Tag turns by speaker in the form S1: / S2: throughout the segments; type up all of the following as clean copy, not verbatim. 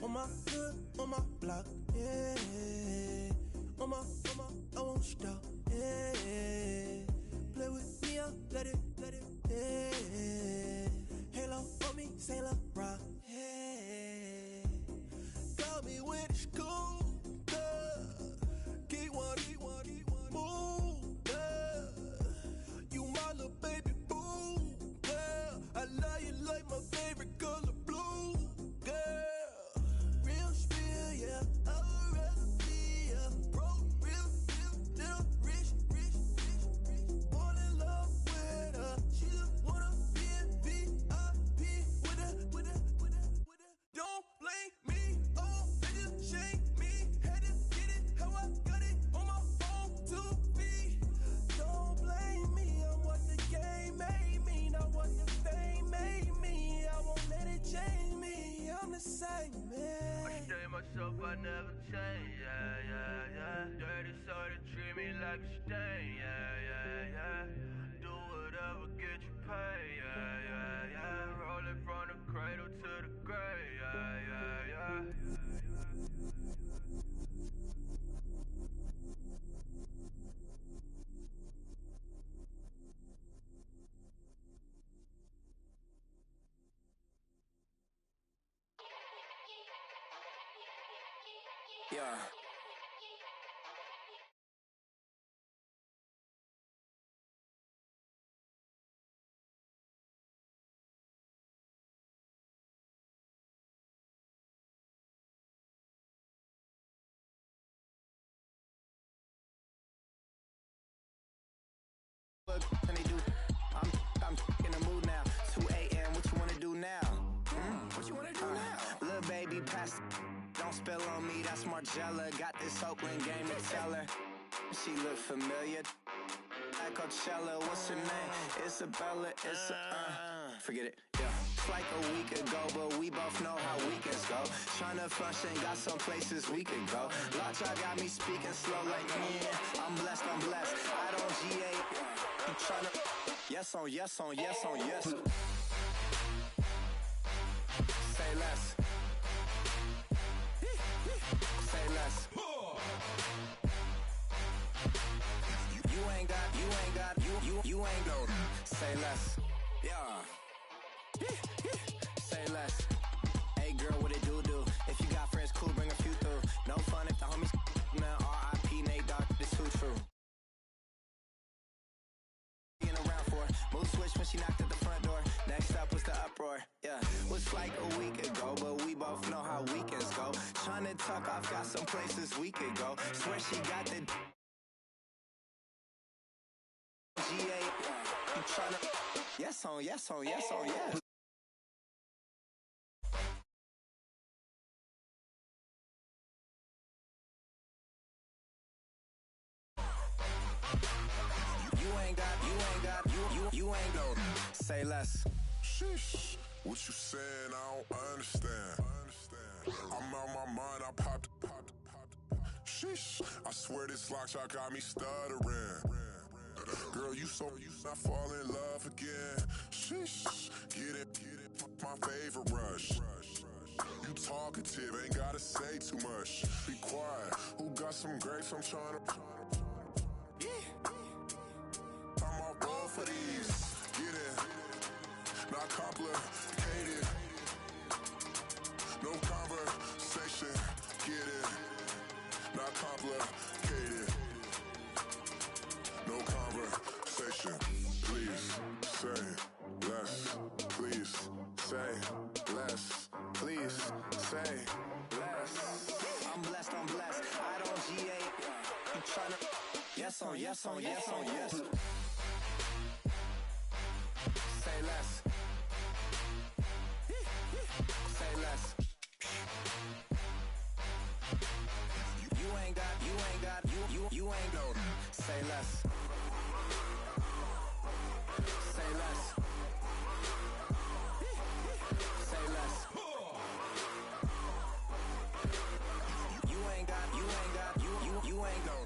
S1: On my hood, on my block, yeah. On my, I won't stop, yeah. Play with me, I'll let it, yeah. Halo on me, Sailor Rock, yeah. Call me when it's cool, keep one, move, you my little baby boo, girl. I love you like my favorite color blue, girl. Real spill, yeah, I'd rather be a broke, real, little rich. Fall in love with her, she just wanna be in VIP with her. Don't blame me, oh, niggas shame me. Had to get it how I got it on my phone to be. Don't blame me, I'm what the game made me, not what the fame made me. I won't let it change me, I'm the same, man.
S2: I stay myself, I never change, yeah. Dirty soul to treat me like a stain, yeah. Do whatever, get you paid, yeah. Rolling from the cradle to the grave, yeah.
S3: Yeah. What can they do? I'm in the mood now. 2 a.m. What you wanna do now? What you wanna do now? Little baby, pass. Don't spill on me. That's Margella. Got this Oakland game to tell her. She look familiar. Like Coachella. What's her name? Isabella. Forget it. Yeah. It's like a week ago, but we both know how weekends go. Tryna function, got some places we could go. Lockjaw got me speaking slow like, yeah, I'm blessed. I don't GA. I'm tryna. Yes on yes. Say less. Say less. You ain't go. Say less. Yeah. Say less. Hey girl, what it do? If you got friends, cool, bring a few through. No fun if the homies, man. R.I.P. Nate Dogg, this too true. Around for move switch when she knocked at the front door. Next up was the uproar. Yeah, was like a week ago, but we both know how weekends go. Tryna tuck off, got some places we could go. Swear she got the GA. You tryna yes on yes. You ain't go. Say less.
S4: Sheesh. What you saying? I don't understand. I'm out my mind. I popped. Sheesh. I swear this lockjaw got me stuttering. Girl, you not fall in love again. Sheesh. Get it. My favorite rush. You talkative, ain't gotta say too much. Be quiet. Who got some grapes? I'm tryna. Yeah. I'm all roll for these. Get it. Not complicated. No conversation. Get it. Not complicated. No conversation. Please say less. Please say less. Please say less.
S3: I'm blessed. I don't GA. I'm tryna. Yes on yes. Say less. Say less. You ain't got. You ain't go. Say less. Say less. Say less. You ain't got. You ain't go.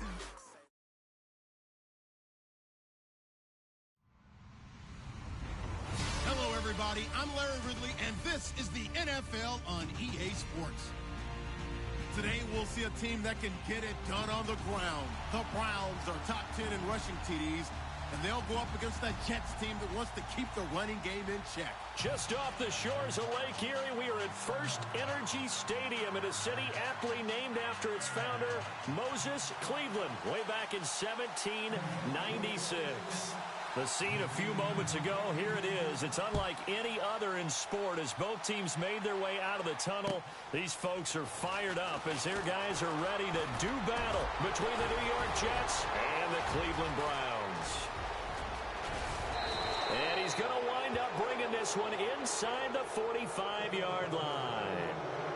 S5: Hello, everybody. I'm Larry Ridley, and this is the NFL on EA Sports. Today, we'll see a team that can get it done on the ground. The Browns are top 10 in rushing TDs, and they'll go up against that Jets team that wants to keep the running game in check.
S6: Just off the shores of Lake Erie, we are at First Energy Stadium in a city aptly named after its founder, Moses Cleveland, way back in 1796. The scene a few moments ago, here it is. It's unlike any other in sport as both teams made their way out of the tunnel. These folks are fired up as their guys are ready to do battle between the New York Jets and the Cleveland Browns. And he's going to wind up bringing this one inside the 45-yard line.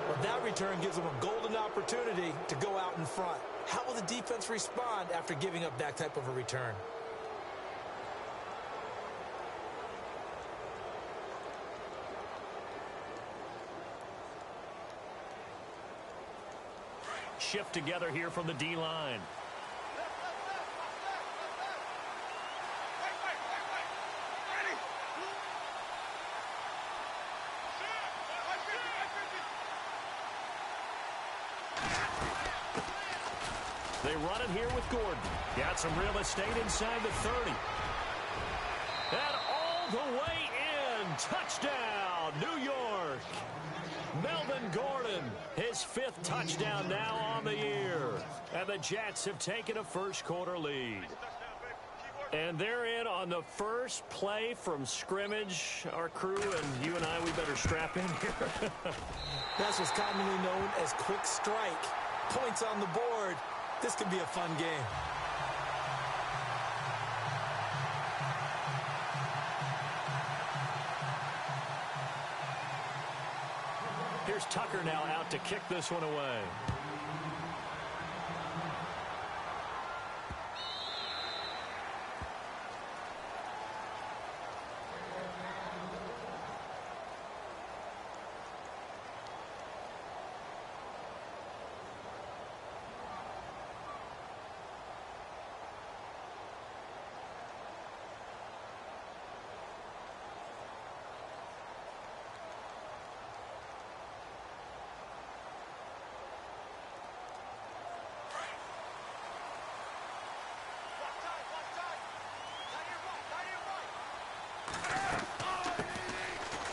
S7: Well, that return gives them a golden opportunity to go out in front. How will the defense respond after giving up that type of a return?
S6: Shift together here from the D-line. They run it here with Gordon. Got some real estate inside the 30. And all the way in. Touchdown, New York. Melvin Gordon, his 5th touchdown now on the year. And the Jets have taken a first-quarter lead. And they're in on the first play from scrimmage. Our crew and you and I, we better strap in here.
S7: That's what's commonly known as quick strike. Points on the board. This could be a fun game.
S6: Here's Tucker now out to kick this one away.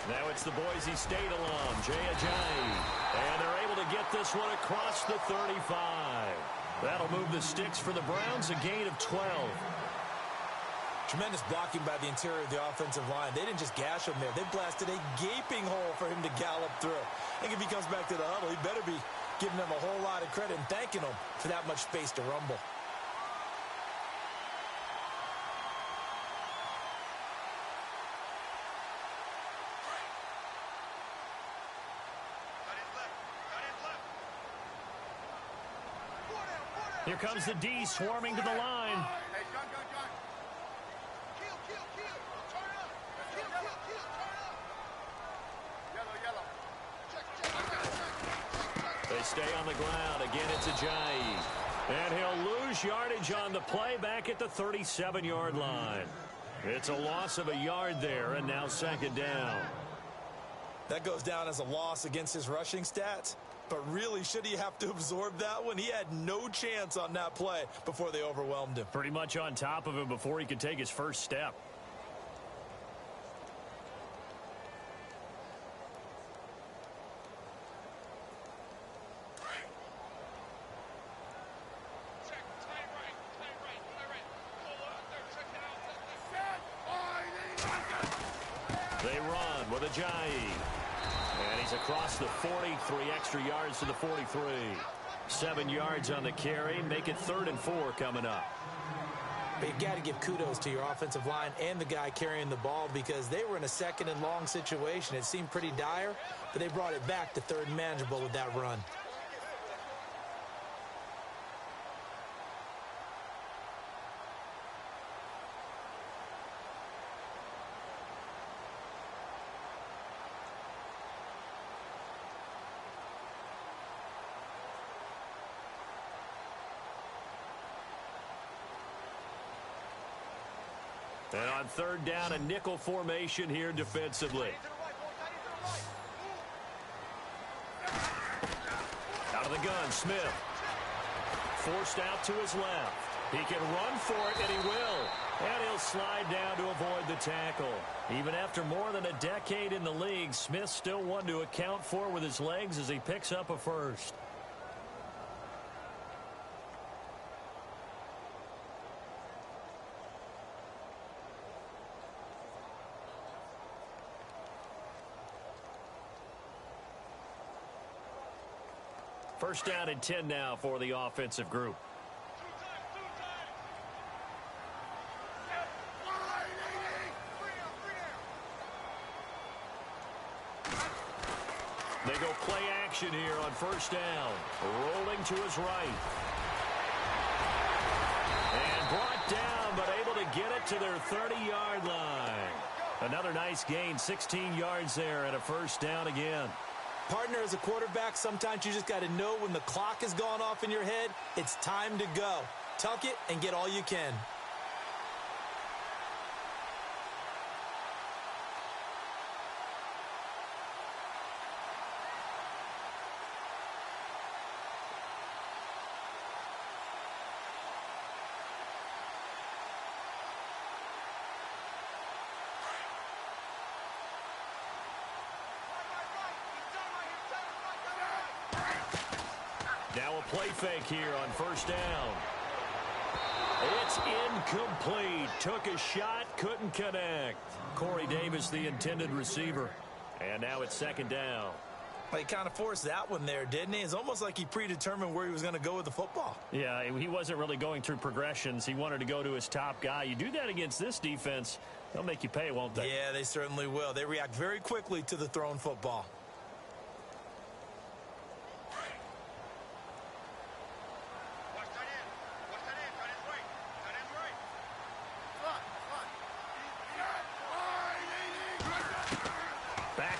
S6: Now it's the Boise State alum, Jay Ajayi. And they're able to get this one across the 35. That'll move the sticks for the Browns, a gain of 12.
S7: Tremendous blocking by the interior of the offensive line. They didn't just gash him there. They blasted a gaping hole for him to gallop through. I think if he comes back to the huddle, he better be giving them a whole lot of credit and thanking them for that much space to rumble.
S6: Here comes the D swarming to the line. They stay on the ground. Again, it's Ajayi. And he'll lose yardage on the play back at the 37-yard line. It's a loss of a yard there, and now second down.
S7: That goes down as a loss against his rushing stats. But really, should he have to absorb that one? He had no chance on that play before they overwhelmed him.
S6: Pretty much on top of him before he could take his first step. They run with Ajayi. And he's across the 43 extra yards to the 43. 7 yards on the carry. Make it 3rd and 4 coming up.
S7: But you've got to give kudos to your offensive line and the guy carrying the ball because they were in a 2nd and long situation. It seemed pretty dire, but they brought it back to 3rd and manageable with that run.
S6: And on 3rd down, a nickel formation here defensively. Out of the the gun, Smith. Forced out to his left. He can run for it, and he will. And he'll slide down to avoid the tackle. Even after more than a decade in the league, Smith's still one to account for with his legs as he picks up a first. First down and 10 now for the offensive group. They go play action here on first down. Rolling to his right. And brought down, but able to get it to their 30-yard line. Another nice gain, 16 yards there, and a first down again.
S7: Partner, as a quarterback, sometimes you just got to know when the clock has gone off in your head, it's time to go. Tuck it and get all you can.
S6: Now a play fake here on first down. It's incomplete. Took a shot, couldn't connect. Corey Davis, the intended receiver. And now it's second down.
S7: He kind of forced that one there, didn't he? It's almost like he predetermined where he was going to go with the football.
S6: Yeah, he wasn't really going through progressions. He wanted to go to his top guy. You do that against this defense, they'll make you pay, won't they?
S7: Yeah, they certainly will. They react very quickly to the thrown football.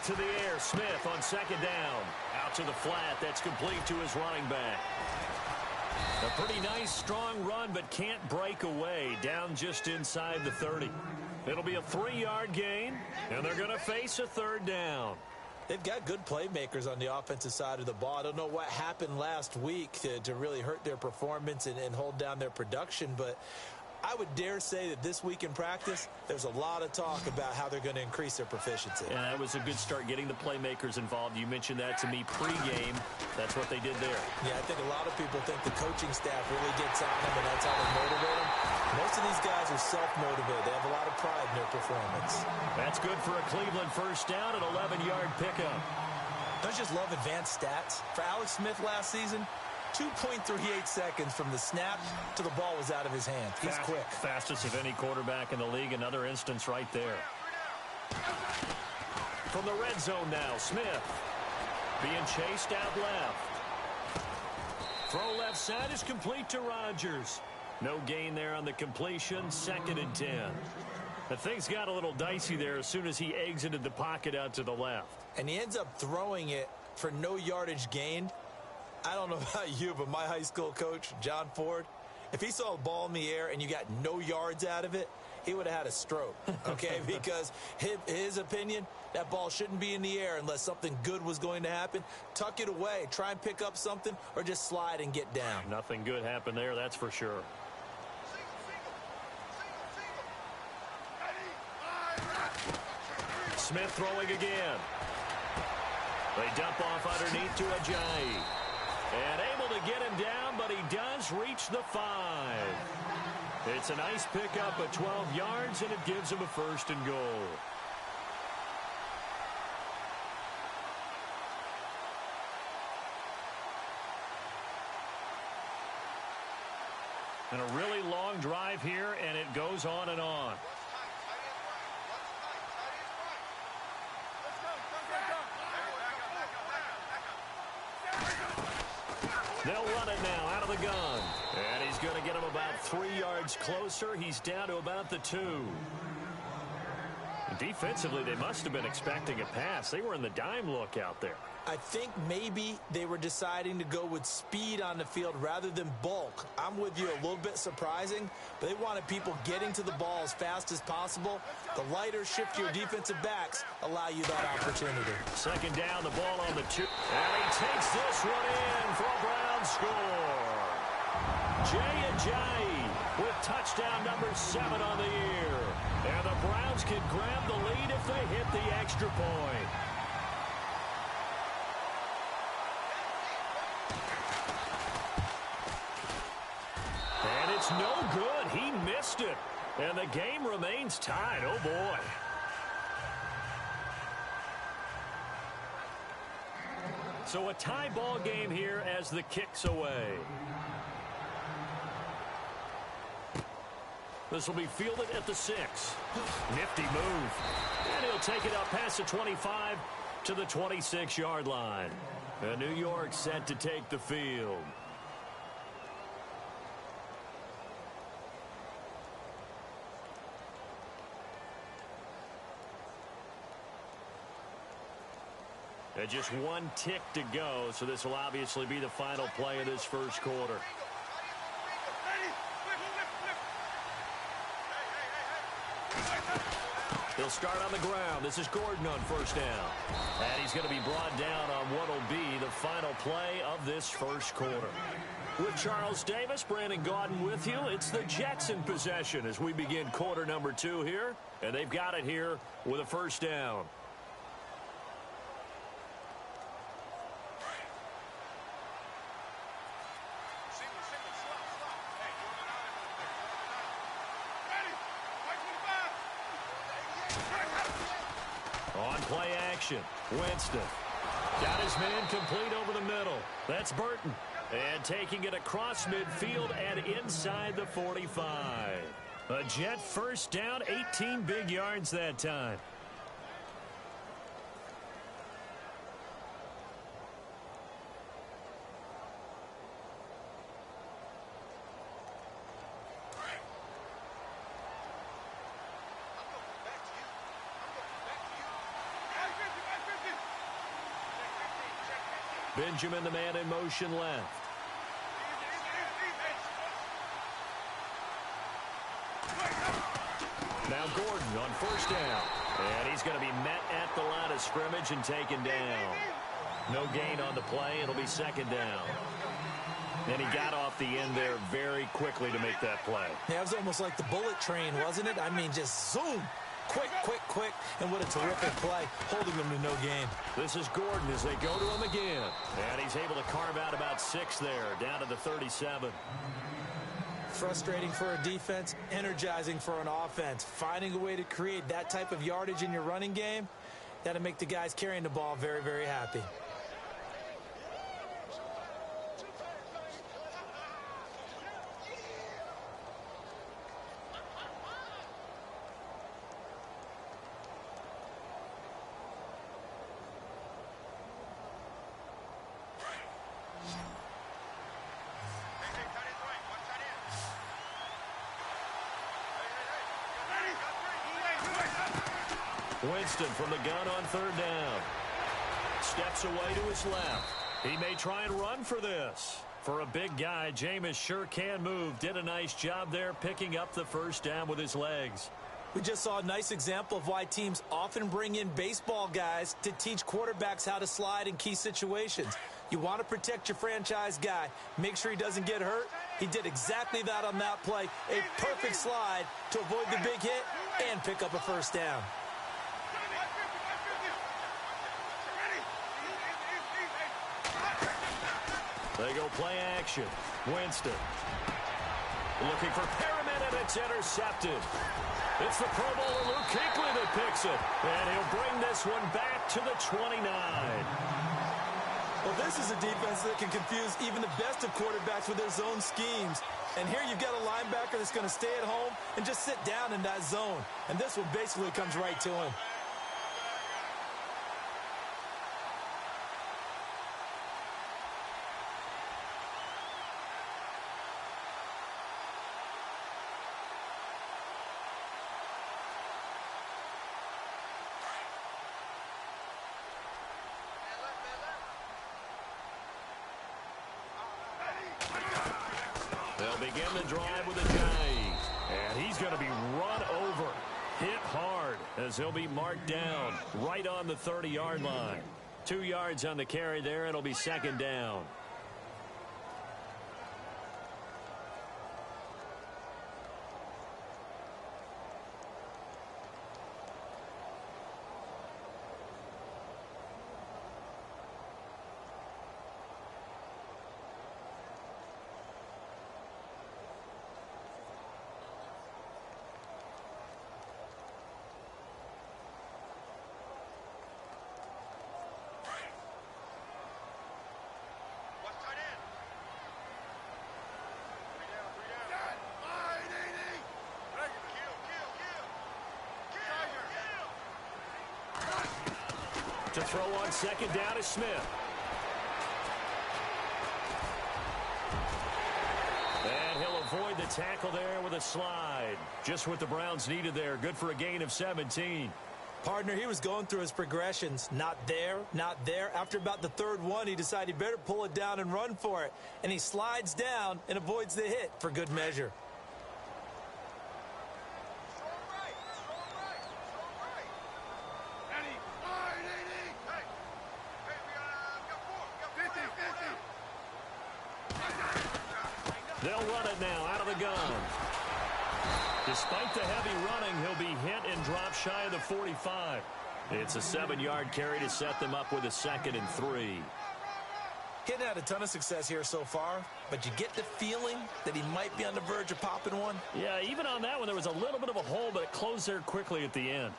S6: To the air, Smith on second down. Out to the flat, that's complete to his running back. A pretty nice, strong run, but can't break away. Down just inside the 30. It'll be a 3-yard gain, and they're going to face a third down.
S7: They've got good playmakers on the offensive side of the ball. I don't know what happened last week to really hurt their performance and hold down their production, but I would dare say that this week in practice, there's a lot of talk about how they're going to increase their proficiency.
S6: Yeah, that was a good start, getting the playmakers involved. You mentioned that to me pregame. That's what they did there.
S7: Yeah, I think a lot of people think the coaching staff really gets on them, and that's how they motivate them. Most of these guys are self-motivated. They have a lot of pride in their performance.
S6: That's good for a Cleveland first down, an 11-yard pickup.
S7: Don't you just love advanced stats? For Alex Smith last season, 2.38 seconds from the snap to the ball was out of his hands. He's quick.
S6: Fastest of any quarterback in the league. Another instance right there. From the red zone now, Smith being chased out left. Throw left side is complete to Rodgers. No gain there on the completion. Second and 10. The things got a little dicey there as soon as he exited the pocket out to the left.
S7: And he ends up throwing it for no yardage gained. I don't know about you, but my high school coach, John Ford, if he saw a ball in the air and you got no yards out of it, he would have had a stroke, okay? Because his opinion, that ball shouldn't be in the air unless something good was going to happen. Tuck it away, try and pick up something, or just slide and get down.
S6: Nothing good happened there, that's for sure. Smith throwing again. They dump off underneath to Ajayi. And able to get him down, but he does reach the 5. It's a nice pickup of 12 yards, and it gives him a first and goal. And a really long drive here, and it goes on and on. They'll run it now out of the gun. And he's going to get him about 3 yards closer. He's down to about the 2. Defensively, they must have been expecting a pass. They were in the dime look out there.
S7: I think maybe they were deciding to go with speed on the field rather than bulk. I'm with you, a little bit surprising, but they wanted people getting to the ball as fast as possible. The lighter, shiftier defensive backs allow you that opportunity.
S6: Second down, the ball on the 2. And he takes this one in for a Brown score. Jay Ajayi with touchdown number 7 on the year. And the Browns can grab the lead if they hit the extra point. And it's no good. He missed it. And the game remains tied. Oh, boy. So a tie ball game here as the kick's away. This will be fielded at the 6. Nifty move. And he'll take it up past the 25 to the 26-yard line. And New York set to take the field. And just one tick to go, so this will obviously be the final play of this first quarter. He'll start on the ground. This is Gordon on first down. And he's going to be brought down on what will be the final play of this first quarter. With Charles Davis, Brandon Gaudin with you. It's the Jets in possession as we begin quarter number 2 here. And they've got it here with a first down. On play action, Winston. Got his man complete over the middle. That's Burton. And taking it across midfield and inside the 45. A Jet first down, 18 big yards that time. Benjamin, the man in motion left. Now Gordon on first down. And he's going to be met at the line of scrimmage and taken down. No gain on the play. It'll be second down. And he got off the end there very quickly to make that play.
S7: Yeah, it was almost like the bullet train, wasn't it? I mean, just zoom. Quick, quick, quick, and what a terrific play, holding them to no gain.
S6: This is Gordon as they go to him again. And he's able to carve out about 6 there, down to the 37.
S7: Frustrating for a defense, energizing for an offense. Finding a way to create that type of yardage in your running game, that'll make the guys carrying the ball very, very happy.
S6: Winston from the gun on third down. Steps away to his left. He may try and run for this. For a big guy, Jameis sure can move. Did a nice job there picking up the first down with his legs.
S7: We just saw a nice example of why teams often bring in baseball guys to teach quarterbacks how to slide in key situations. You want to protect your franchise guy. Make sure he doesn't get hurt. He did exactly that on that play. A perfect slide to avoid the big hit and pick up a first down.
S6: They go play action. Winston looking for Perriman, and it's intercepted. It's the Pro Bowler Luke Kuechly that picks it. And he'll bring this one back to the 29.
S7: Well, this is a defense that can confuse even the best of quarterbacks with their zone schemes. And here you've got a linebacker that's going to stay at home and just sit down in that zone. And this one basically comes right to him.
S6: They'll begin the drive with a J. And he's going to be run over. Hit hard as he'll be marked down right on the 30-yard line. 2 yards on the carry there. It'll be second down. To throw on second down is Smith. And he'll avoid the tackle there with a slide. Just what the Browns needed there. Good for a gain of 17.
S7: Partner, he was going through his progressions. Not there, not there. After about the third one, he decided he better pull it down and run for it. And he slides down and avoids the hit for good measure.
S6: They'll run it now out of the gun. Despite the heavy running, he'll be hit and drop shy of the 45. It's a 7-yard carry to set them up with a 2nd and 3.
S7: Getting had a ton of success here so far, but you get the feeling that he might be on the verge of popping one.
S6: Yeah, even on that one, there was a little bit of a hole, but it closed there quickly at the end.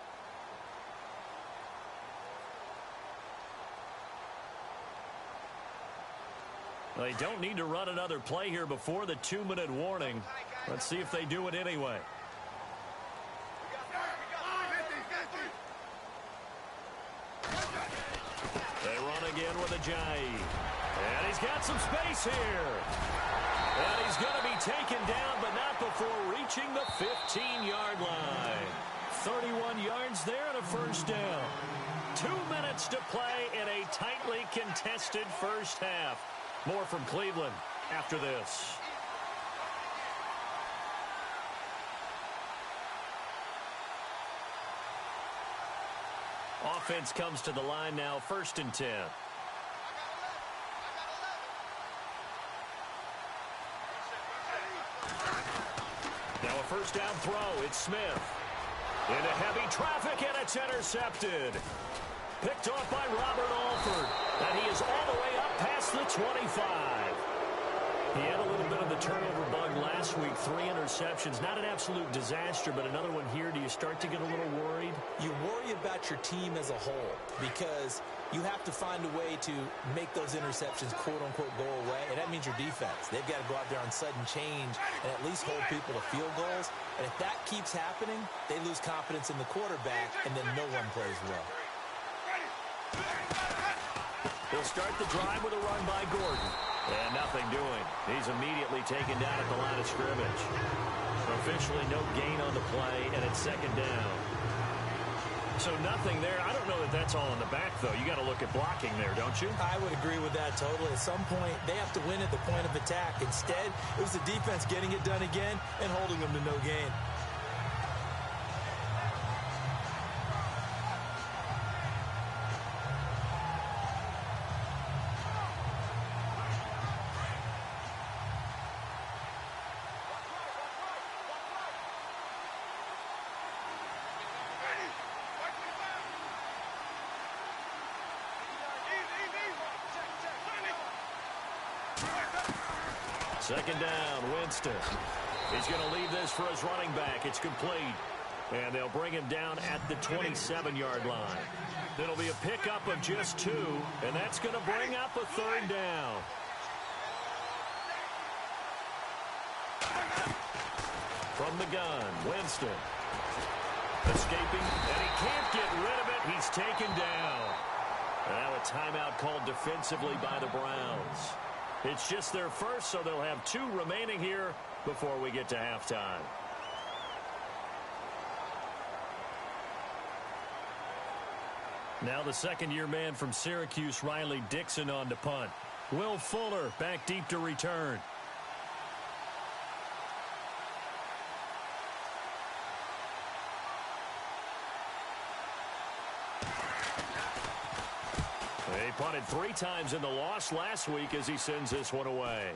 S6: They don't need to run another play here before the 2-minute warning. Let's see if they do it anyway. They run again with a J. And he's got some space here. And he's going to be taken down, but not before reaching the 15-yard line. 31 yards there and a first down. 2 minutes to play in a tightly contested first half. More from Cleveland after this. Offense comes to the line now, 1st and 10. Now a first down throw. It's Smith. Into heavy traffic, and it's intercepted. Picked off by Robert Alford. And he is all the way up past the 25. He had a little bit of the turnover bug last week. 3 interceptions. Not an absolute disaster, but another one here. Do you start to get a little worried?
S7: You worry about your team as a whole because you have to find a way to make those interceptions, quote-unquote, go away. And that means your defense. They've got to go out there on sudden change and at least hold people to field goals. And if that keeps happening, they lose confidence in the quarterback, and then no one plays well.
S6: They'll start the drive with a run by Gordon. And nothing doing. He's immediately taken down at the line of scrimmage. Officially no gain on the play, and it's 2nd down. So nothing there. I don't know that that's all in the back, though. You got to look at blocking there, don't you?
S7: I would agree with that totally. At some point, they have to win at the point of attack. Instead, it was the defense getting it done again and holding them to no gain.
S6: Second down, Winston. He's going to leave this for his running back. It's complete. And they'll bring him down at the 27-yard line. It'll be a pickup of just 2, and that's going to bring up a 3rd down. From the gun, Winston. Escaping, and he can't get rid of it. He's taken down. And now a timeout called defensively by the Browns. It's just their first, so they'll have 2 remaining here before we get to halftime. Now the second-year man from Syracuse, Riley Dixon, on to punt. Will Fuller back deep to return. punted 3 times in the loss last week as he sends this one away.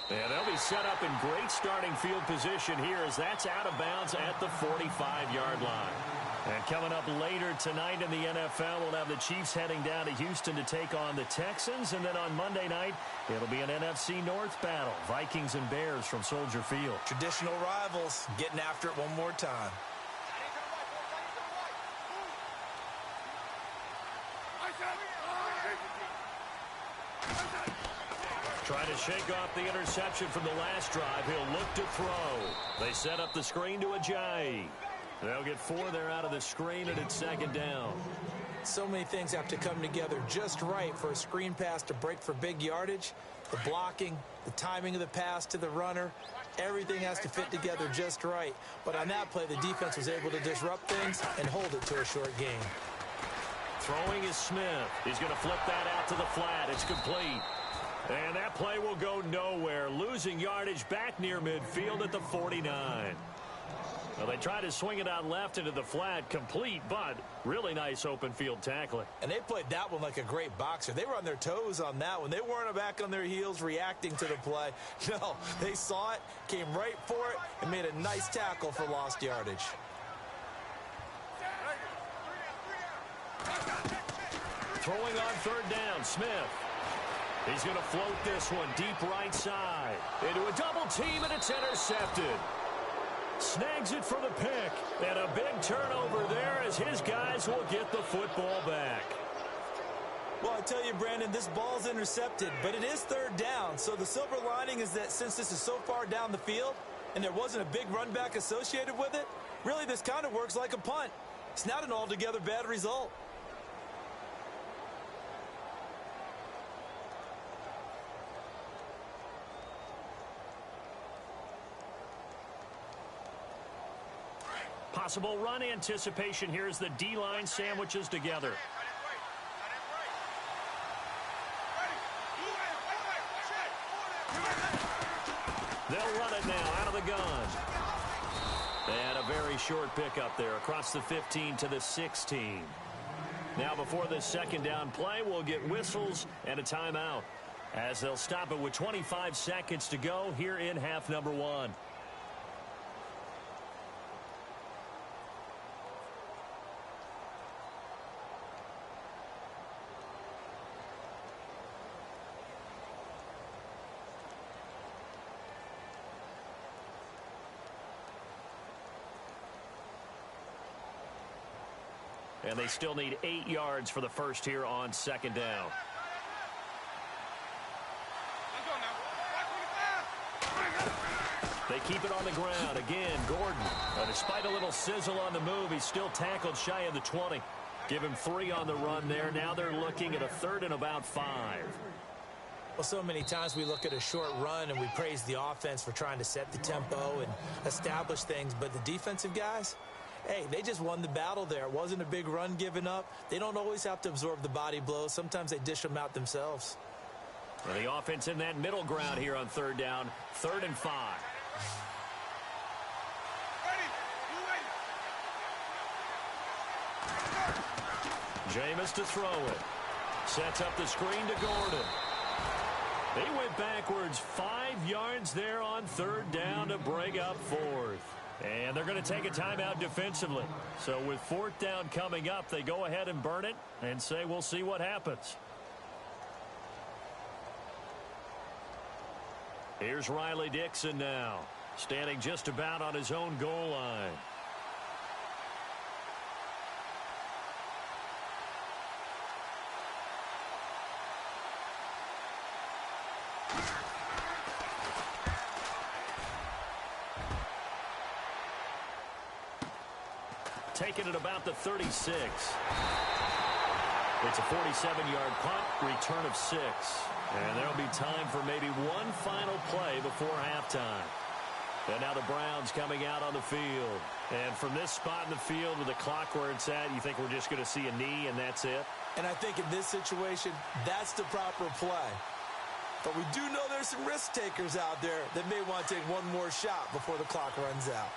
S6: And they'll be set up in great starting field position here as that's out of bounds at the 45-yard line. And coming up later tonight in the NFL, we'll have the Chiefs heading down to Houston to take on the Texans. And then on Monday night, it'll be an NFC North battle. Vikings and Bears from Soldier Field.
S7: Traditional rivals getting after it one more time.
S6: Trying to shake off the interception from the last drive. He'll look to throw. They set up the screen to Ajayi. They'll get 4 there out of the screen, and it's 2nd down.
S7: So many things have to come together just right for a screen pass to break for big yardage. The blocking, the timing of the pass to the runner, everything has to fit together just right. But on that play, the defense was able to disrupt things and hold it to a short gain.
S6: Throwing is Smith. He's going to flip that out to the flat. It's complete. And that play will go nowhere, losing yardage back near midfield at the 49. Well, they tried to swing it out left into the flat, complete, but really nice open field tackling.
S7: And they played that one like a great boxer. They were on their toes on that one. They weren't back on their heels reacting to the play. No, they saw it, came right for it, and made a nice tackle for lost yardage.
S6: Throwing on 3rd down, Smith. He's going to float this one deep right side. Into a double team, and it's intercepted. Snags it for the pick. And a big turnover there as his guys will get the football back.
S7: Well, I tell you, Brandon, this ball's intercepted, but it is 3rd down. So the silver lining is that since this is so far down the field and there wasn't a big run back associated with it, really this kind of works like a punt. It's not an altogether bad result.
S6: Possible run anticipation here as the D-line sandwiches together. They'll run it now out of the gun. And a very short pickup there across the 15 to the 16. Now before this 2nd down play, we'll get whistles and a timeout as they'll stop it with 25 seconds to go here in half number 1. And they still need 8 yards for the first here on 2nd down. They keep it on the ground. Again, Gordon. Despite a little sizzle on the move, he's still tackled shy of the 20. Give him 3 on the run there. Now they're looking at a 3rd and about 5.
S7: Well, so many times we look at a short run and we praise the offense for trying to set the tempo and establish things. But the defensive guys, hey, they just won the battle there. It wasn't a big run given up. They don't always have to absorb the body blows. Sometimes they dish them out themselves.
S6: Well, the offense in that middle ground here on 3rd down, 3rd and 5. Jameis to throw it. Sets up the screen to Gordon. They went backwards 5 yards there on 3rd down to break up 4th. And they're going to take a timeout defensively. So with 4th down coming up, they go ahead and burn it and say we'll see what happens. Here's Riley Dixon now, standing just about on his own goal line. Taken at about the 36. It's a 47-yard punt, return of 6. And there'll be time for maybe one final play before halftime. And now the Browns coming out on the field. And from this spot in the field with the clock where it's at, you think we're just going to see a knee and that's it?
S7: And I think in this situation, that's the proper play. But we do know there's some risk takers out there that may want to take one more shot before the clock runs out.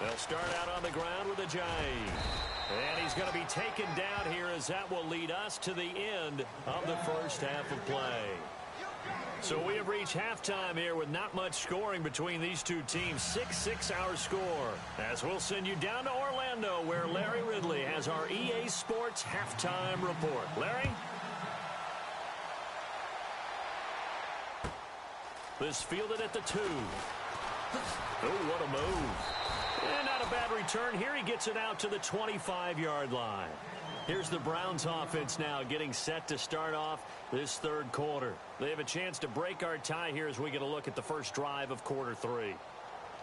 S6: They'll start out on the ground with a J. And he's going to be taken down here as that will lead us to the end of the first half of play. So we have reached halftime here with not much scoring between these two teams. 6-6 our score. As we'll send you down to Orlando where Larry Ridley has our EA Sports halftime report. Larry? This fielded at the 2. Oh, what a move. And not a bad return here. He gets it out to the 25-yard line. Here's the Browns offense now getting set to start off this third quarter. They have a chance to break our tie here as we get a look at the first drive of quarter 3.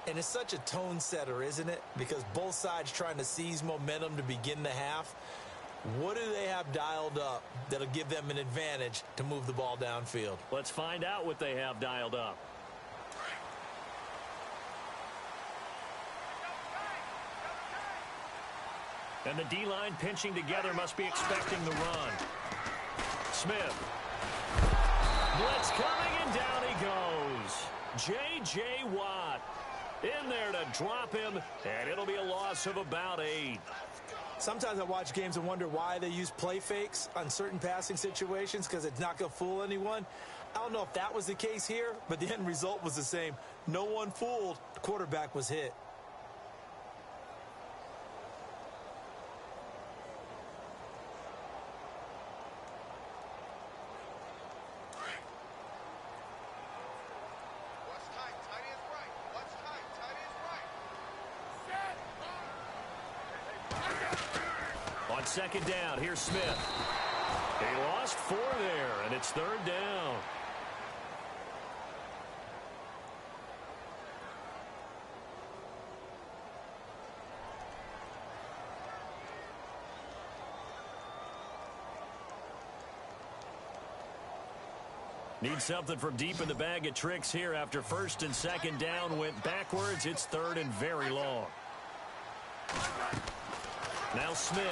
S7: And it's such a tone setter, isn't it? Because both sides trying to seize momentum to begin the half. What do they have dialed up that'll give them an advantage to move the ball downfield?
S6: Let's find out what they have dialed up. And the D-line pinching together must be expecting the run. Smith. Blitz coming, and down he goes. J.J. Watt in there to drop him, and it'll be a loss of about 8.
S7: Sometimes I watch games and wonder why they use play fakes on certain passing situations because it's not going to fool anyone. I don't know if that was the case here, but the end result was the same. No one fooled. The quarterback was hit.
S6: On second down, here's Smith. He lost 4 there, and it's third down. Need something from deep in the bag of tricks here after first and second down went backwards. It's third and very long. Now Smith.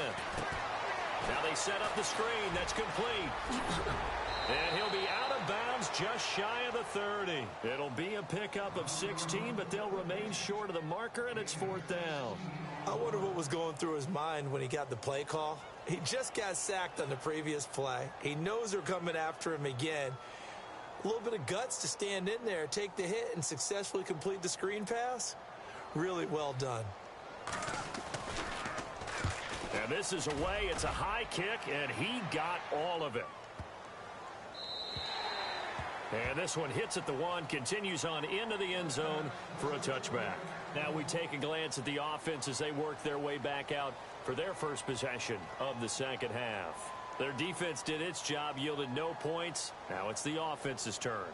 S6: Now they set up the screen. That's complete. And he'll be out of bounds just shy of the 30. It'll be a pickup of 16, but they'll remain short of the marker, and it's fourth down.
S7: I wonder what was going through his mind when he got the play call. He just got sacked on the previous play. He knows they're coming after him again. A little bit of guts to stand in there, take the hit, and successfully complete the screen pass. Really well done.
S6: And this is away. It's a high kick, and he got all of it. And this one hits at the 1, continues on into the end zone for a touchback. Now we take a glance at the offense as they work their way back out for their first possession of the second half. Their defense did its job, yielded no points. Now it's the offense's turn.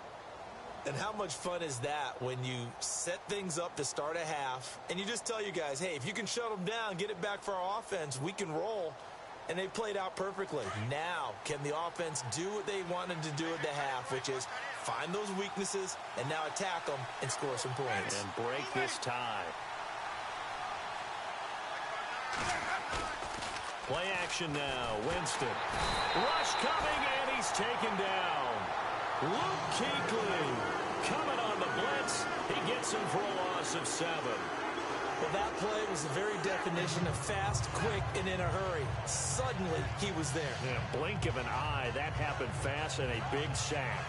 S7: And how much fun is that when you set things up to start a half and you just tell you guys, hey, if you can shut them down, get it back for our offense, we can roll. And they played out perfectly. Now, can the offense do what they wanted to do at the half, which is find those weaknesses and now attack them and score some points.
S6: And break this tie. Play action now. Winston. Rush coming, and he's taken down. Luke Kuechly coming on the blitz. He gets him for a loss of 7.
S7: Well, that play was the very definition of fast, quick, and in a hurry. Suddenly, he was there.
S6: Yeah, blink of an eye. That happened fast and a big sack.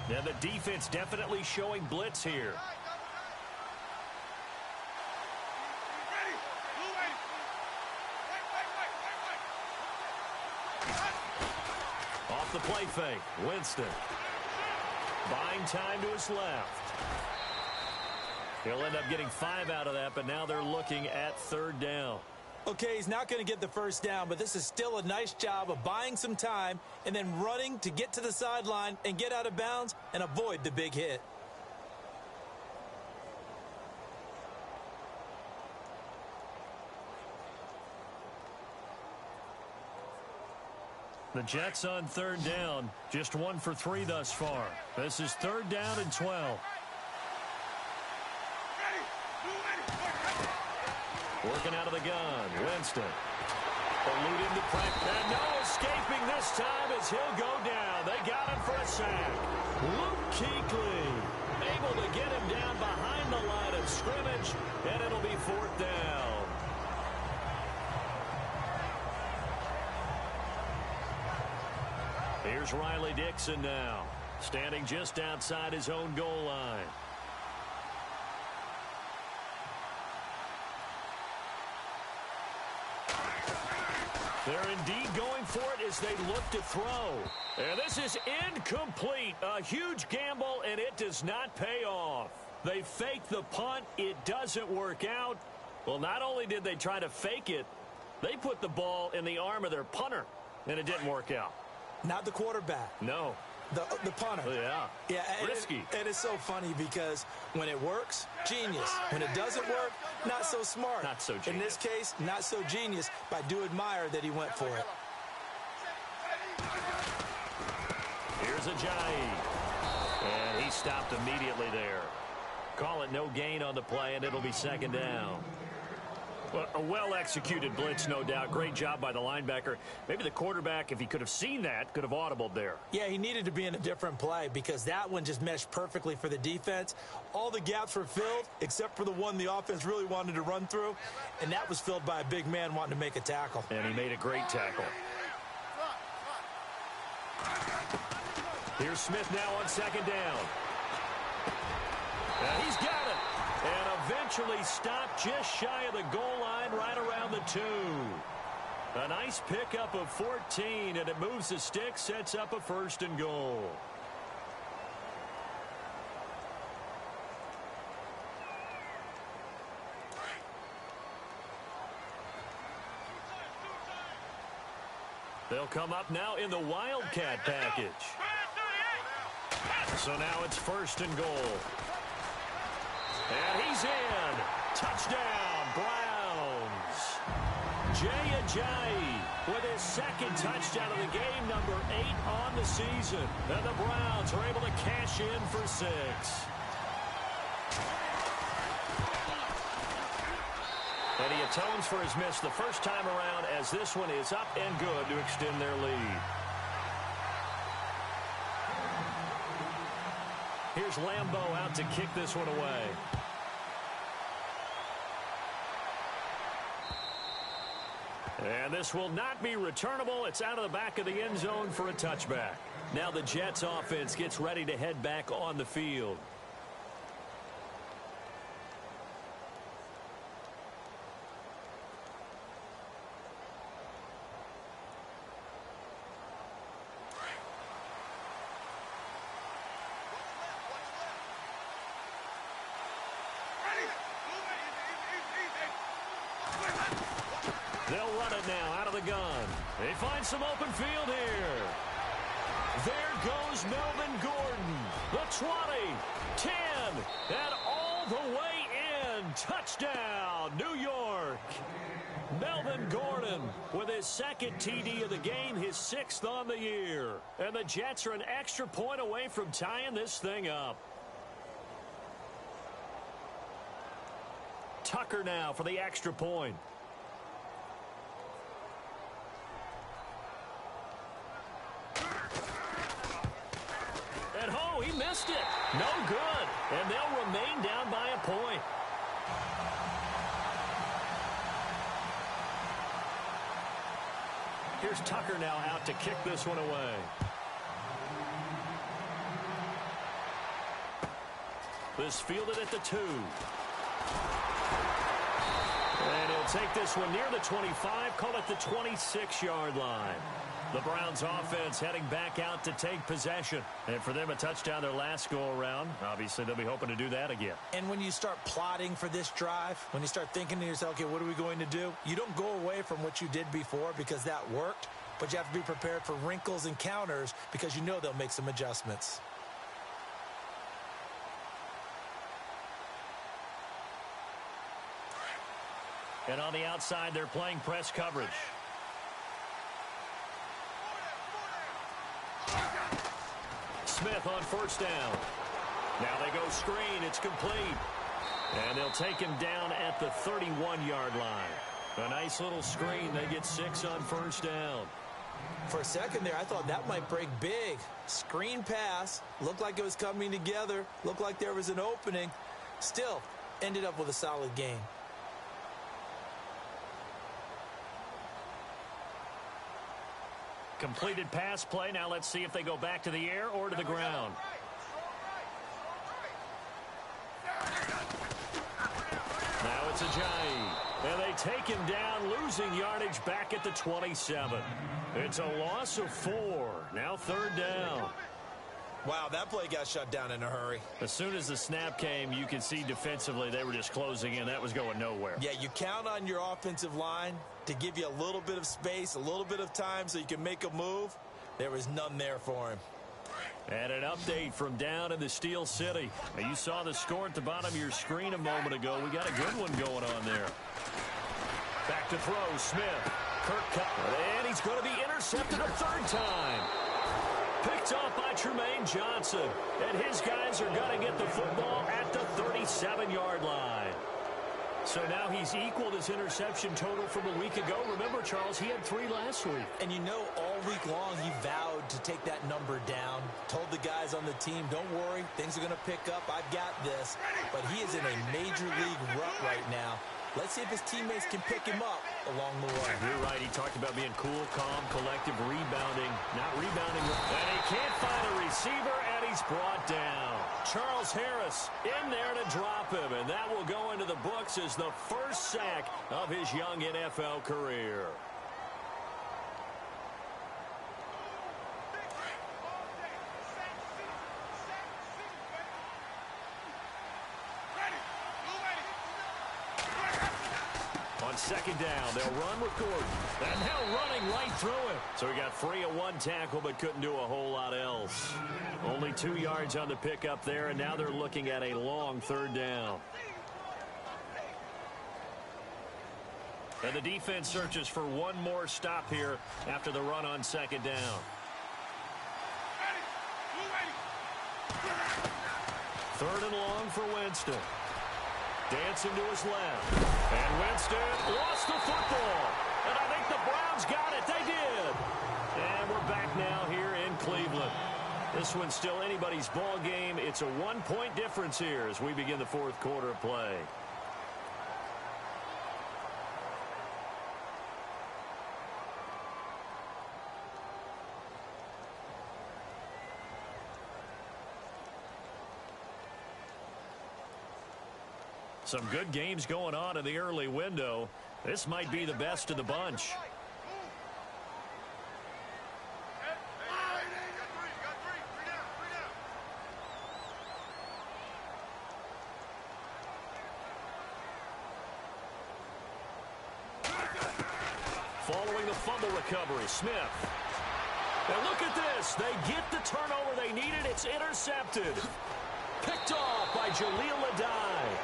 S6: Now the defense definitely showing blitz here. Off the play fake, Winston. Buying time to his left. He'll end up getting 5 out of that, but now they're looking at third down.
S7: Okay, he's not going to get the first down, but this is still a nice job of buying some time and then running to get to the sideline and get out of bounds and avoid the big hit.
S6: The Jets on third down, just 1 for 3 thus far. This is third down and 12. Working out of the gun, Winston. Eluding the pressure. And no escaping this time as he'll go down. They got him for a sack. Luke Kuechly able to get him down behind the line of scrimmage, and it'll be 4th down. Here's Riley Dixon now, standing just outside his own goal line. They're indeed going for it as they look to throw. And this is incomplete. A huge gamble, and it does not pay off. They fake the punt. It doesn't work out. Well, not only did they try to fake it, they put the ball in the arm of their punter, and it didn't work out.
S7: Not the quarterback.
S6: No.
S7: The punter.
S6: Yeah. Risky.
S7: And it's so funny because when it works, genius. When it doesn't work, not so smart.
S6: Not so genius.
S7: In this case, not so genius, but I do admire that he went for it.
S6: Here's Ajayi. And he stopped immediately there. Call it no gain on the play, and it'll be 2nd down. Well, a well-executed blitz, no doubt. Great job by the linebacker. Maybe the quarterback, if he could have seen that, could have audibled there.
S7: Yeah, he needed to be in a different play because that one just meshed perfectly for the defense. All the gaps were filled except for the one the offense really wanted to run through, and that was filled by a big man wanting to make a tackle.
S6: And he made a great tackle. Here's Smith now on 2nd down. And he's got it. And eventually stopped just shy of the goal line right around the 2. A nice pickup of 14, and it moves the stick, sets up a 1st and goal. They'll come up now in the Wildcat package. So now it's 1st and goal. And he's in. Touchdown, Browns. Jay Ajayi with his 2nd touchdown of the game, number 8 on the season. And the Browns are able to cash in for 6. And he atones for his miss the first time around as this one is up and good to extend their lead. Here's Lambeau out to kick this one away. And this will not be returnable. It's out of the back of the end zone for a touchback. Now the Jets offense gets ready to head back on the field. They'll run it now out of the gun. They find some open field here. There goes Melvin Gordon. The 20, 10, and all the way in. Touchdown, New York. Melvin Gordon with his 2nd TD of the game, his 6th on the year. And the Jets are an extra point away from tying this thing up. Tucker now for the extra point. He missed it. No good. And they'll remain down by a point. Here's Tucker now out to kick this one away. This fielded at the 2. And he'll take this one near the 25, call it the 26-yard line. The Browns offense heading back out to take possession. And for them, a touchdown their last go-around. Obviously, they'll be hoping to do that again.
S7: And when you start plotting for this drive, when you start thinking to yourself, okay, what are we going to do? You don't go away from what you did before because that worked, but you have to be prepared for wrinkles and counters because you know they'll make some adjustments.
S6: And on the outside, they're playing press coverage. Smith on 1st down. Now they go screen. It's complete. And they'll take him down at the 31-yard line. A nice little screen. They get 6 on first down.
S7: For a second there, I thought that might break big. Screen pass. Looked like it was coming together. Looked like there was an opening. Still, ended up with a solid game.
S6: Completed pass play. Now let's see if they go back to the air or to the ground. Now it's Ajayi. And they take him down, losing yardage back at the 27. It's a loss of 4. Now third down.
S7: Wow, that play got shut down in a hurry.
S6: As soon as the snap came, you could see defensively they were just closing in. That was going nowhere.
S7: Yeah, you count on your offensive line to give you a little bit of space, a little bit of time so you can make a move. There was none there for him.
S6: And an update from down in the Steel City. Now, you saw the score at the bottom of your screen a moment ago. We got a good one going on there. Back to throw, Smith. Kirk cut, and he's going to be intercepted a third time. Picked off by Tremaine Johnson. And his guys are going to get the football at the 37-yard line. So now he's equaled his interception total from a week ago. Remember, Charles, he had 3 last week.
S7: And you know, all week long he vowed to take that number down. Told the guys on the team, don't worry, things are going to pick up. I've got this. But he is in a major league rut right now. Let's see if his teammates can pick him up along the way.
S6: You're right. He talked about being cool, calm, collective, rebounding. Not rebounding. And he can't find a receiver, and he's brought down. Charles Harris in there to drop him, and that will go into the books as the first sack of his young NFL career. On second down, they'll run with Gordon. And now running right through it. So he got free of 1 tackle, but couldn't do a whole lot else. Only 2 yards on the pickup there, and now they're looking at a long third down. And the defense searches for one more stop here after the run on second down. Third and long for Winston. Dancing to his left. And Winston lost the football. And I think the Browns got it. They did. And we're back now here in Cleveland. This one's still anybody's ball game. It's a 1-point difference here as we begin the fourth quarter of play. Some good games going on in the early window. This might be the best of the bunch. Following the fumble recovery, Smith. And look at this. They get the turnover they needed. It's intercepted. Picked off by Jaleel Adai.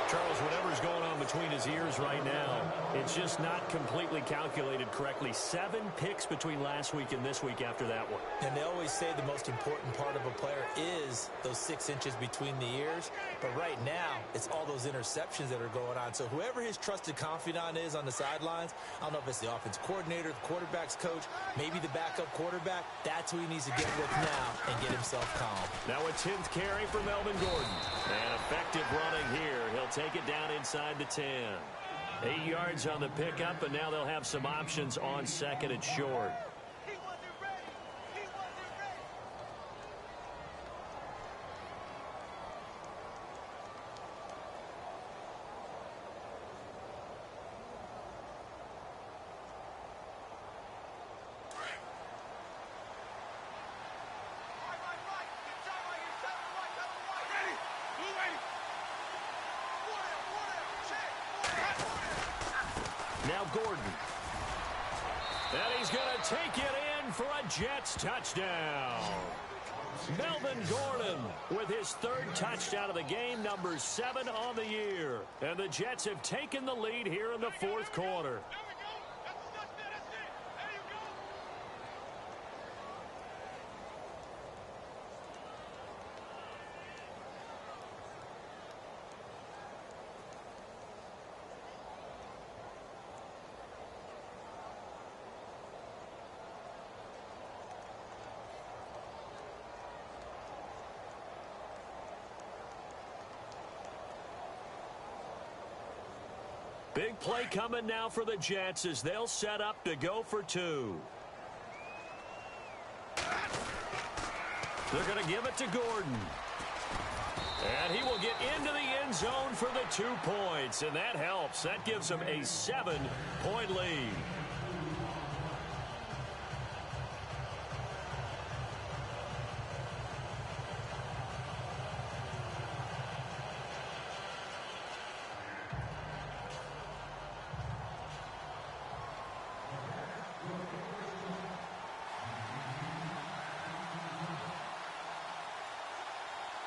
S6: Charles, whatever's going on between his ears right now, it's just not completely calculated correctly. 7 picks between last week and this week after that one.
S7: And they always say the most important part of a player is those 6 inches between the ears. But right now, it's all those interceptions that are going on. So whoever his trusted confidant is on the sidelines, I don't know if it's the offense coordinator, the quarterback's coach, maybe the backup quarterback, that's who he needs to get with now and get himself calm.
S6: Now a 10th carry for Melvin Gordon. And effective running here. He'll take it down inside the 10. 8 yards on the pickup, and now they'll have some options on second and short. Now Gordon. And he's going to take it in for a Jets touchdown. Melvin Gordon with his 3rd touchdown of the game, number 7 on the year. And the Jets have taken the lead here in the fourth quarter. Big play coming now for the Jets as they'll set up to go for 2. They're going to give it to Gordon. And he will get into the end zone for the 2 points, and that helps. That gives him a 7-point lead.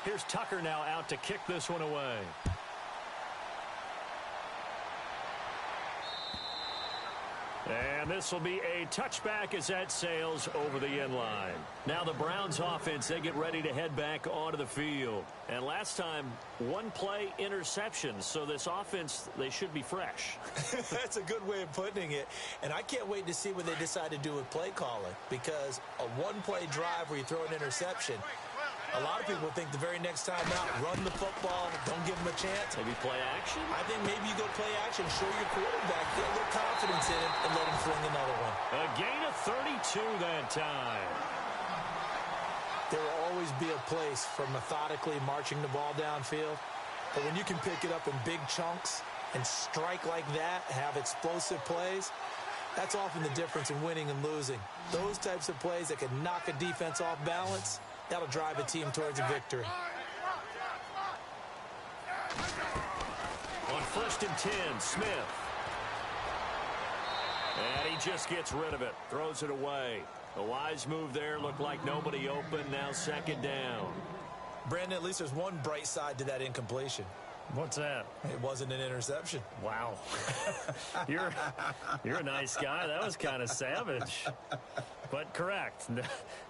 S6: Here's Tucker now out to kick this one away. And this will be a touchback as that sails over the end line. Now the Browns offense, they get ready to head back onto the field. And last time, 1 play interception. So this offense, they should be fresh.
S7: That's a good way of putting it. And I can't wait to see what they decide to do with play calling. Because a 1-play drive where you throw an interception, a lot of people think the very next time out, run the football, don't give them a chance.
S6: Maybe play action?
S7: I think maybe you go play action, show your quarterback, get a little confidence in it, and let him fling another one.
S6: A gain of 32 that time.
S7: There will always be a place for methodically marching the ball downfield. But when you can pick it up in big chunks and strike like that, have explosive plays, that's often the difference in winning and losing. Those types of plays that can knock a defense off balance, that'll drive a team towards a victory.
S6: On 1st and 10, Smith. And he just gets rid of it. Throws it away. A wise move there. Looked like nobody open. Now 2nd down.
S7: Brandon, at least there's one bright side to that incompletion.
S6: What's that?
S7: It wasn't an interception.
S6: Wow. You're a nice guy. That was kind of savage. But correct.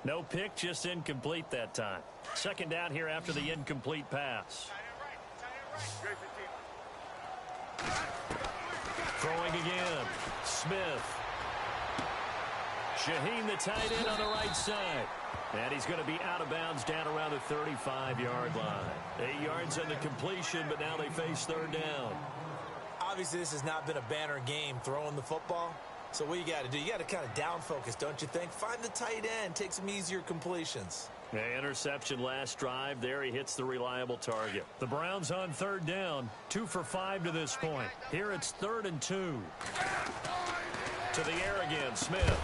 S6: No pick, just incomplete that time. 2nd down here after the incomplete pass. Throwing again. Smith. Shaheen, the tight end, on the right side. And he's going to be out of bounds down around the 35-yard line. 8 yards on the completion, but now they face 3rd down.
S7: Obviously, this has not been a banner game throwing the football. So what you got to do, you got to kind of down focus, don't you think? Find the tight end, take some easier completions.
S6: Yeah, interception last drive. There he hits the reliable target. The Browns on 3rd down, 2 for 5 to this point. Here it's 3rd and 2. To the air again, Smith.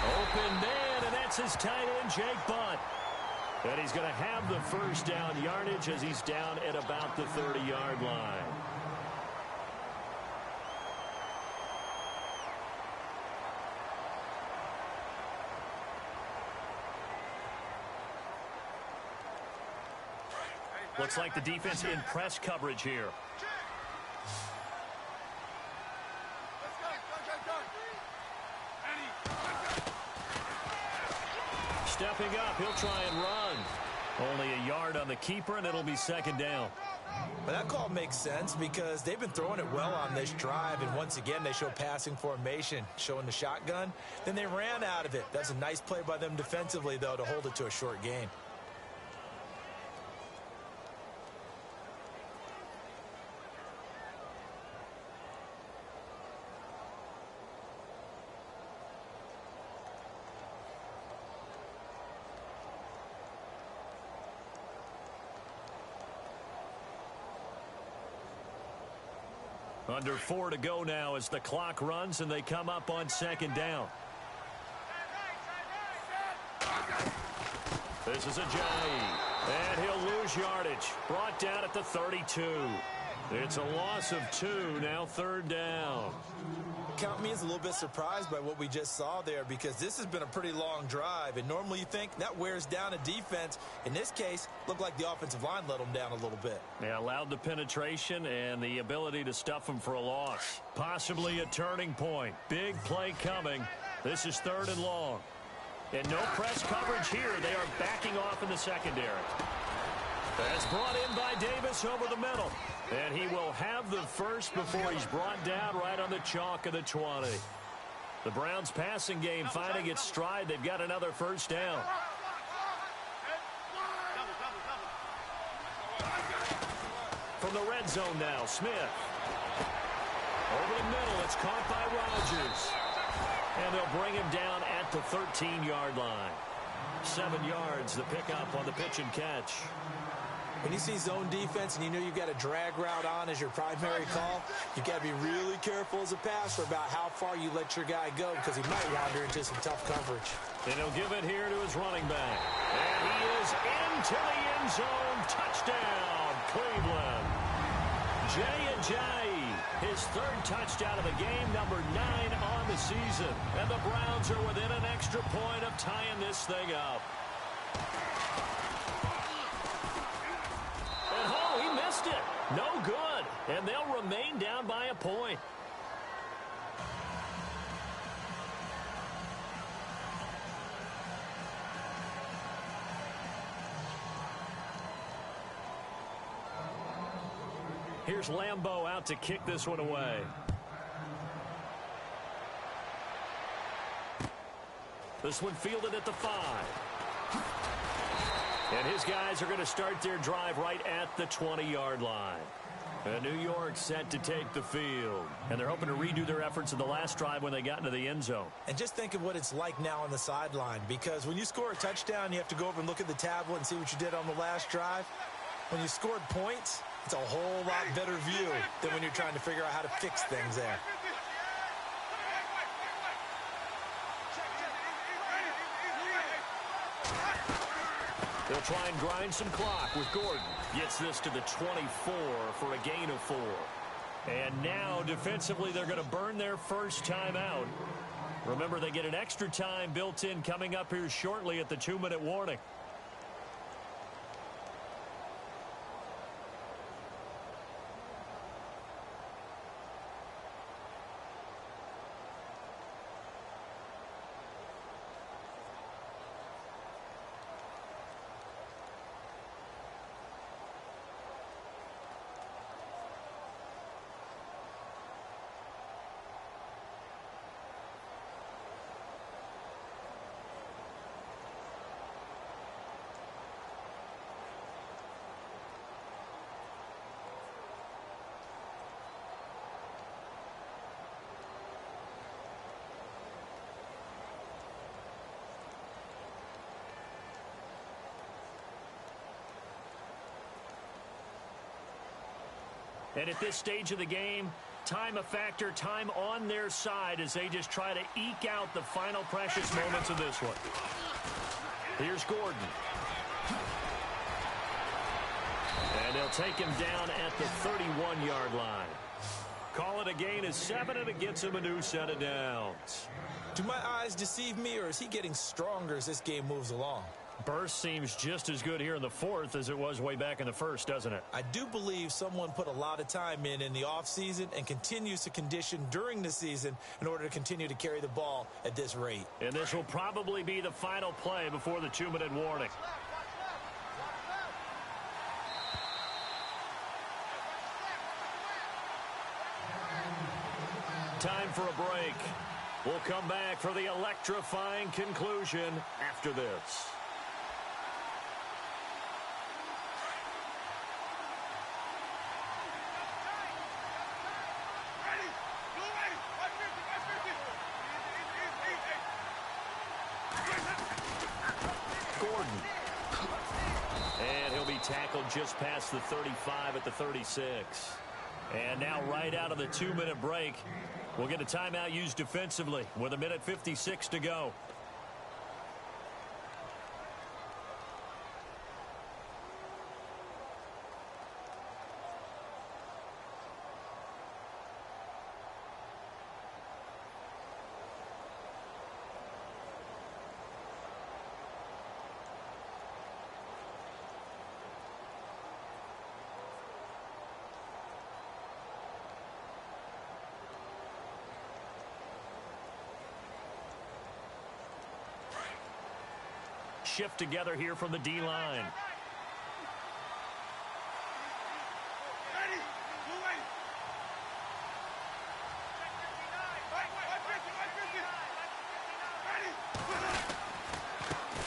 S6: Open man, and that's his tight end, Jake Butt. And he's going to have the 1st down yardage as he's down at about the 30-yard line. Looks like the defense in press coverage here. Stepping up, he'll try and run. Only a yard on the keeper, and it'll be 2nd down.
S7: But that call makes sense because they've been throwing it well on this drive, and once again, they show passing formation, showing the shotgun. Then they ran out of it. That's a nice play by them defensively, though, to hold it to a short gain.
S6: Under 4 to go now as the clock runs and they come up on 2nd down. This is Ajayi, and he'll lose yardage. Brought down at the 32. It's a loss of 2, now 3rd down.
S7: Count me as a little bit surprised by what we just saw there because this has been a pretty long drive, and normally you think that wears down a defense. In this case, looked like the offensive line let them down a little bit.
S6: Yeah, allowed the penetration and the ability to stuff them for a loss. Possibly a turning point. Big play coming. This is 3rd and long. And no press coverage here. They are backing off in the secondary. That's brought in by Davis over the middle. And he will have the 1st before he's brought down right on the chalk of the 20. The Browns passing game finding its stride. They've got another 1st down. From the red zone now, Smith. Over the middle, it's caught by Rodgers. And they'll bring him down at the 13-yard line. 7 yards, the pickup on the pitch and catch.
S7: When you see zone defense and you know you've got a drag route on as your primary call, you've got to be really careful as a passer about how far you let your guy go because he might wander into some tough coverage.
S6: And he'll give it here to his running back. And he is into the end zone. Touchdown, Cleveland. Jay, his 3rd touchdown of the game, number 9 on the season. And the Browns are within an extra point of tying this thing up. And he missed it. No good. And they'll remain down by a point. Here's Lambeau out to kick this one away. This one fielded at the 5. And his guys are going to start their drive right at the 20-yard line. And New York set to take the field. And they're hoping to redo their efforts in the last drive when they got into the end zone.
S7: And just think of what it's like now on the sideline. Because when you score a touchdown, you have to go over and look at the tablet and see what you did on the last drive. When you scored points, it's a whole lot better view than when you're trying to figure out how to fix things there.
S6: They'll try and grind some clock with Gordon. Gets this to the 24 for a gain of 4. And now, defensively, they're going to burn their first time out. Remember, they get an extra time built in coming up here shortly at the 2-minute warning. And at this stage of the game, time a factor, time on their side as they just try to eke out the final precious moments of this one. Here's Gordon. And they'll take him down at the 31-yard line. Call it a gain of 7, and it gets him a new set of downs.
S7: Do my eyes deceive me, or is he getting stronger as this game moves along?
S6: Burst seems just as good here in the 4th as it was way back in the 1st, doesn't it?
S7: I do believe someone put a lot of time in the offseason and continues to condition during the season in order to continue to carry the ball at this rate.
S6: And this will probably be the final play before the 2-minute warning. Time for a break. We'll come back for the electrifying conclusion after this. Gordon. And he'll be tackled just past the 35 at the 36. And now right out of the 2-minute break, we'll get a timeout used defensively with 1:56 to go. Shift together here from the D-line.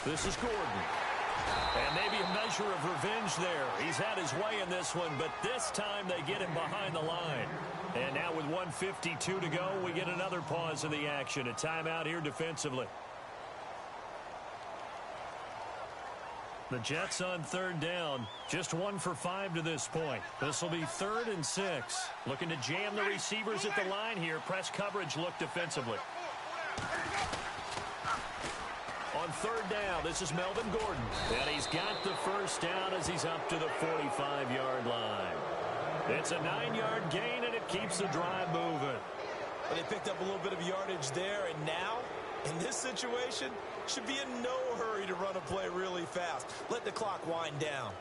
S6: This is Gordon. And maybe a measure of revenge there. He's had his way in this one, but this time they get him behind the line. And now with 1:52 to go, we get another pause in the action. A timeout here defensively. The Jets on third down. Just 1 for 5 to this point. This will be 3rd and 6. Looking to jam the receivers at the line here. Press coverage look defensively. On third down, this is Melvin Gordon. And he's got the first down as he's up to the 45-yard line. It's a 9-yard gain, and it keeps the drive moving.
S7: Well, they picked up a little bit of yardage there, and now, in this situation, should be in no hurry to run a play really fast. Let the clock wind down.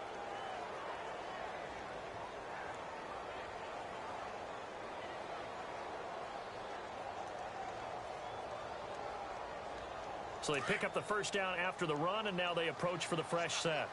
S6: So they pick up the first down after the run, and now they approach for the fresh set.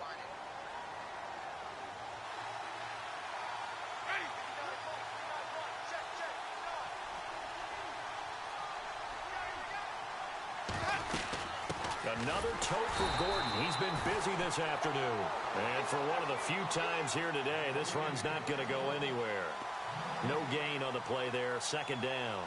S6: Another tote for Gordon. He's been busy this afternoon. And for one of the few times here today, this run's not going to go anywhere. No gain on the play there. 2nd down.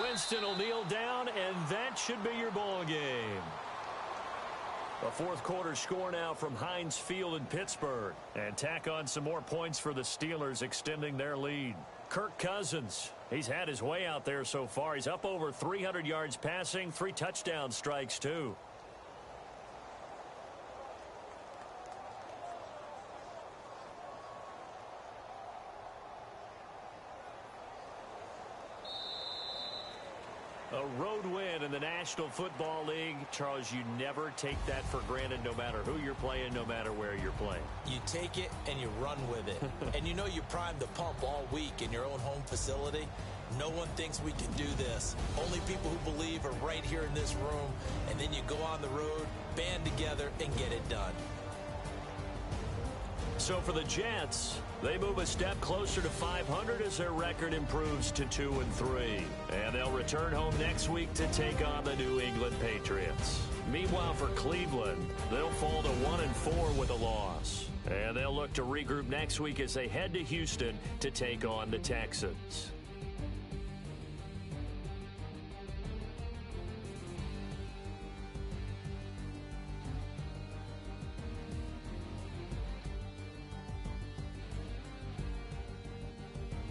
S6: Winston will kneel down, and that should be your ball game. A 4th quarter score now from Heinz Field in Pittsburgh. And tack on some more points for the Steelers, extending their lead. Kirk Cousins, he's had his way out there so far. He's up over 300 yards passing, 3 touchdown strikes too. A road win in the National Football League. Charles, you never take that for granted no matter who you're playing, no matter where you're playing.
S7: You take it and you run with it. And you know you primed the pump all week in your own home facility. No one thinks we can do this. Only people who believe are right here in this room. And then you go on the road, band together, and get it done.
S6: So for the Jets, they move a step closer to 500 as their record improves to 2-3. And they'll return home next week to take on the New England Patriots. Meanwhile, for Cleveland, they'll fall to 1-4 with a loss. And they'll look to regroup next week as they head to Houston to take on the Texans.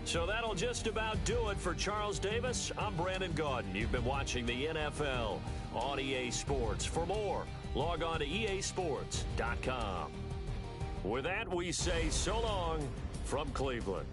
S6: So that'll just about do it for Charles Davis. I'm Brandon Gaudin. You've been watching the NFL on EA Sports. For more, log on to easports.com. With that, we say so long from Cleveland.